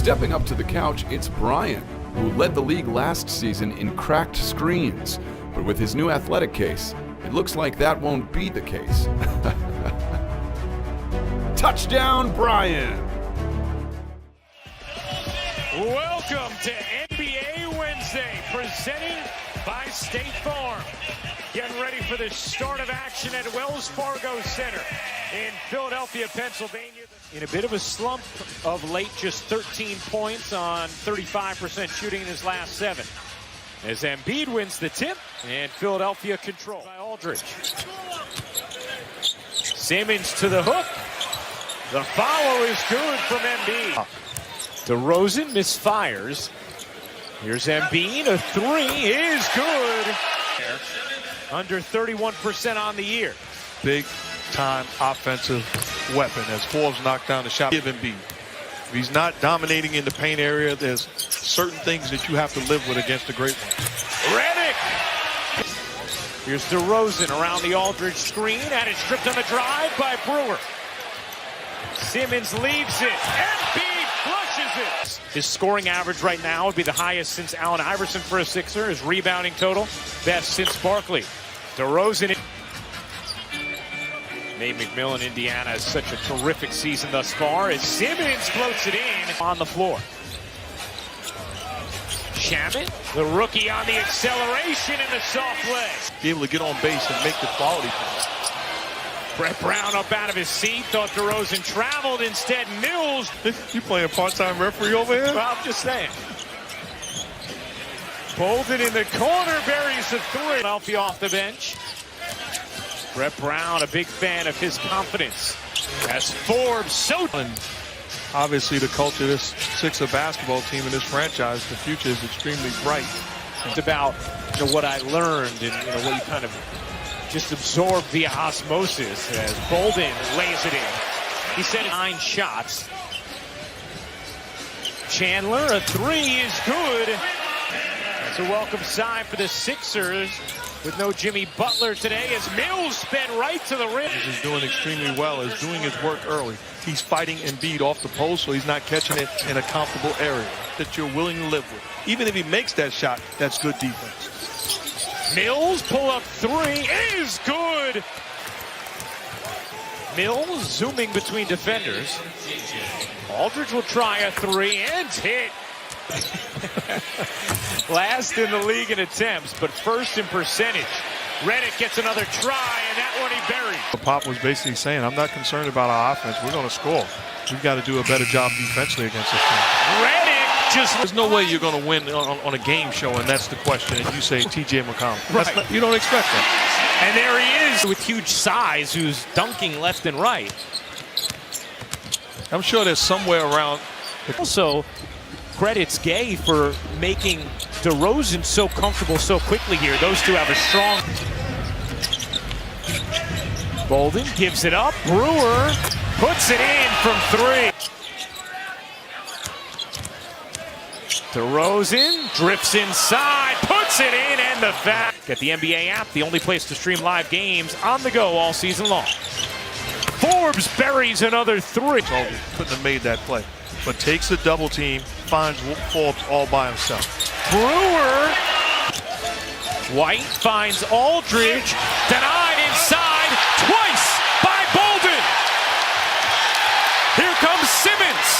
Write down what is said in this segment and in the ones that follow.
Stepping up to the couch, it's Brian, who led the league last season in cracked screens. But with his new athletic case, it looks like that won't be the case. Touchdown, Brian! Welcome to NBA Wednesday, presenting by State Farm. Getting ready for the start of action at Wells Fargo Center in Philadelphia, Pennsylvania. In a bit of a slump of late, just 13 points on 35% shooting in his last 7. As Embiid wins the tip, and Philadelphia control by Aldridge. Simmons to the hook. The follow is good from Embiid. DeRozan misfires. Here's Embiid. A 3 is good. Under 31% on the year. Big time offensive weapon as Forbes knocked down the shot. Give Embiid. If he's not dominating in the paint area, there's certain things that you have to live with against a great one. Redick. Here's DeRozan around the Aldridge screen. And it's stripped on the drive by Brewer. Simmons leaves it. Embiid flushes it. His scoring average right now would be the highest since Allen Iverson for a Sixer. His rebounding total, best since Barkley. DeRozan. Nate McMillan, Indiana, has such a terrific season thus far as Simmons floats it in on the floor. Shamet, the rookie on the acceleration and the soft leg. Be able to get on base and make the quality play. Brett Brown up out of his seat. Thought DeRozan traveled. Instead, Mills. You playing part-time referee over here? Well, I'm just saying. Bolden in the corner, buries the 3. Philadelphia off the bench. Brett Brown, a big fan of his confidence. As Forbes so. Obviously, the culture of this Sixer basketball team and this franchise, the future is extremely bright. It's about what I learned and what you kind of just absorb via osmosis as Bolden lays it in. He said 9 shots. Chandler, a 3 is good. That's a welcome sign for the Sixers with no Jimmy Butler today as Mills sped right to the rim. He's doing extremely well, is doing his work early. He's fighting Embiid off the post, so he's not catching it in a comfortable area that you're willing to live with. Even if he makes that shot, that's good defense. Mills pull-up 3 is good. Mills zooming between defenders. Aldridge will try a 3 and hit. Last in the league in attempts, but first in percentage. Redick gets another try, and that one he buried. Pop was basically saying, I'm not concerned about our offense. We're going to score. We've got to do a better job defensively against this team. Redick just... There's no way you're going to win on a game show, and that's the question. And you say T.J. McConnell. Right. You don't expect that. And there he is with huge size, who's dunking left and right. I'm sure there's somewhere around. Also, credits Gay for making DeRozan so comfortable so quickly here. Those two have a strong... Bolden gives it up. Brewer puts it in from 3. DeRozan drifts inside, puts it in, and the foul. Get the NBA app, the only place to stream live games on the go all season long. Forbes buries another 3. So couldn't have made that play, but takes the double team, finds Forbes all by himself. Brewer. White finds Aldridge, denied inside twice by Bolden. Here comes Simmons,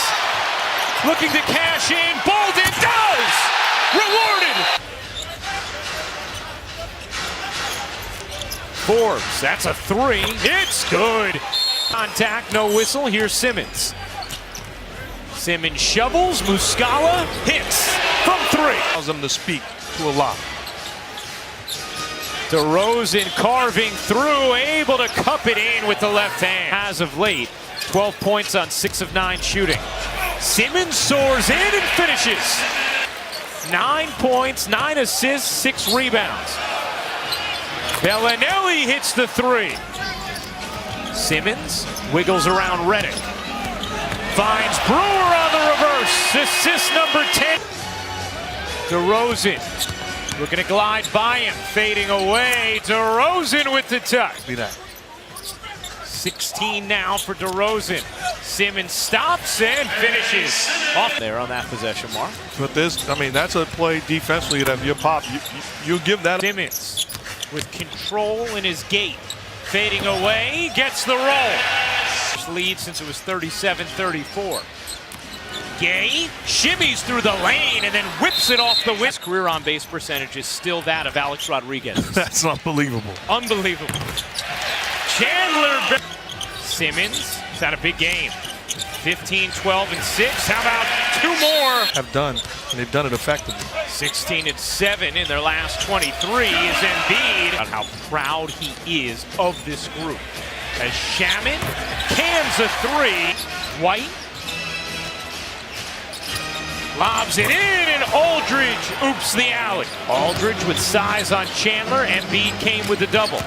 looking to cash in. Bolden does! Rewarded! Forbes, that's a 3. It's good. Contact, no whistle. Here's Simmons. Simmons shovels. Muscala hits from 3. Allows them to speak to a lot. DeRozan carving through, able to cup it in with the left hand. As of late, 12 points on 6 of 9 shooting. Simmons soars in and finishes. 9 points, 9 assists, 6 rebounds. Bellinelli hits the 3. Simmons wiggles around Redick. Finds Brewer on the reverse. Assist number 10. DeRozan looking to glide by him, fading away. DeRozan with the touch. Be that. 16 now for DeRozan. Simmons stops and finishes off there on that possession mark. But this, I mean, that's a play defensively that you pop. You give that. Simmons with control in his gait. Fading away, gets the roll. Lead since it was 37-34. Gay shimmies through the lane and then whips it off the wing. His career on base percentage is still that of Alex Rodriguez. That's unbelievable. Unbelievable. Chandler. Simmons has had a big game. 15, 12, and 6. How about 2 more? Have done, and they've done it effectively. 16 and 7 in their last 23 is Embiid. About how proud he is of this group. As Shaman cans a 3. White lobs it in, and Aldridge oops the alley. Aldridge with size on Chandler. Embiid came with the double.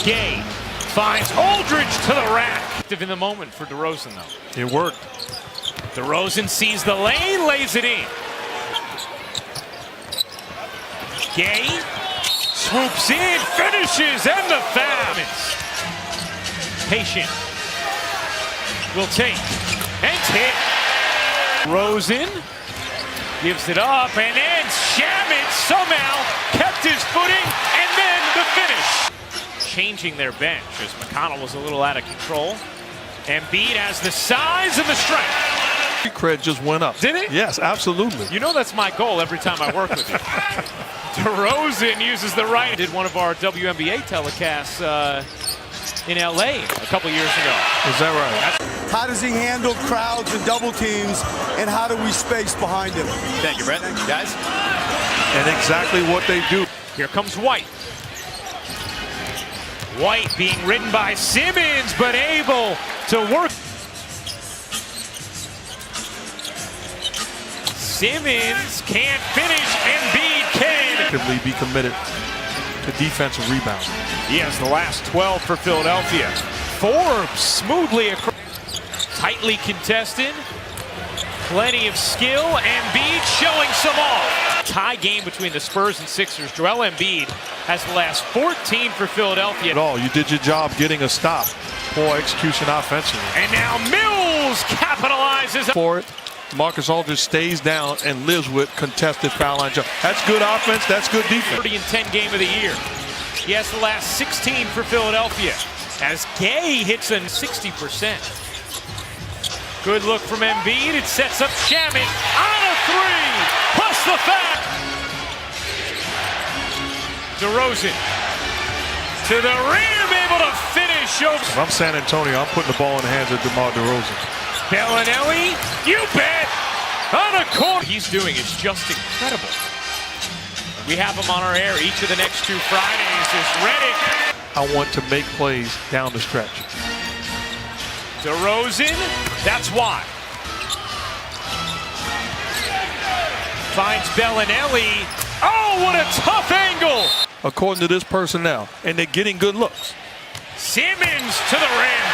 Gay finds Aldridge to the rack. Active in the moment for DeRozan, though. It worked. DeRozan sees the lane, lays it in. Gay swoops in, finishes, and the foul. Patient will take and hit. Rosen gives it up, and then Shaman somehow kept his footing, and then the finish. Changing their bench as McConnell was a little out of control. Embiid has the size and the strength. Cred just went up. Did it? Yes, absolutely. You know that's my goal every time I work with you. DeRozan uses the right. Did one of our WNBA telecasts in LA a couple years ago. Is that right? How does he handle crowds and double teams, and how do we space behind him? Thank you, Brett. Guys. And exactly what they do. Here comes White. White being ridden by Simmons, but able to work. Simmons can't finish. Embiid can. Be committed to defensive rebound. He has the last 12 for Philadelphia. Forbes smoothly across. Tightly contested. Plenty of skill. Embiid showing some off. Tie game between the Spurs and Sixers. Joel Embiid has the last 14 for Philadelphia. At all, you did your job getting a stop. Poor execution offensively. And now Mills capitalizes For it, Marcus Aldridge stays down and lives with contested foul line jump. That's good offense. That's good defense. 30 and 10 game of the year. He has the last 16 for Philadelphia. As Gay hits a 60%. Good look from Embiid. It sets up Shaman on a 3, plus the foul. DeRozan to the rim, able to finish over. If I'm San Antonio, I'm putting the ball in the hands of DeMar DeRozan. Bellinelli, you bet, on a corner. He's doing is just incredible. We have him on our air each of the next 2 Fridays. Is Redick. I want to make plays down the stretch. DeRozan, that's why. Finds Bellinelli. Oh, what a tough angle. According to this personnel, and they're getting good looks. Simmons to the rim.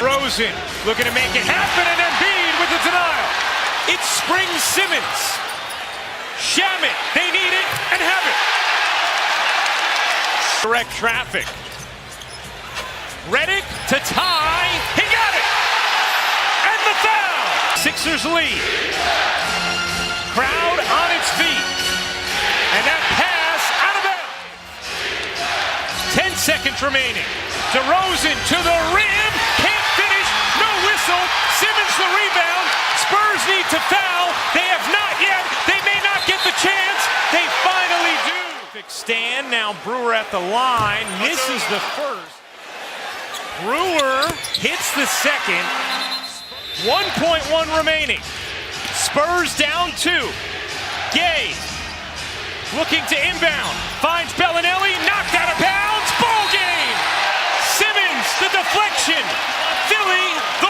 Rosen looking to make it happen, and Embiid with the denial. It's Spring Simmons. Shaman, they need it and have it. Direct traffic. Redick to tie. He got it. And the foul. Sixers lead. Crowd on its feet. And that pass out of bounds. 10 seconds remaining. DeRozan to the rim. Can't finish. No whistle. Simmons the rebound. Spurs need to foul. They have not yet. They may not get the chance. They finally do. Stand now. Brewer at the line. Misses the first. Brewer hits the second. 1.1 remaining. Spurs down 2. Gay looking to inbound. Finds Bellinelli. Knocked out of bounds. Ball game. Simmons, the deflection. Philly, the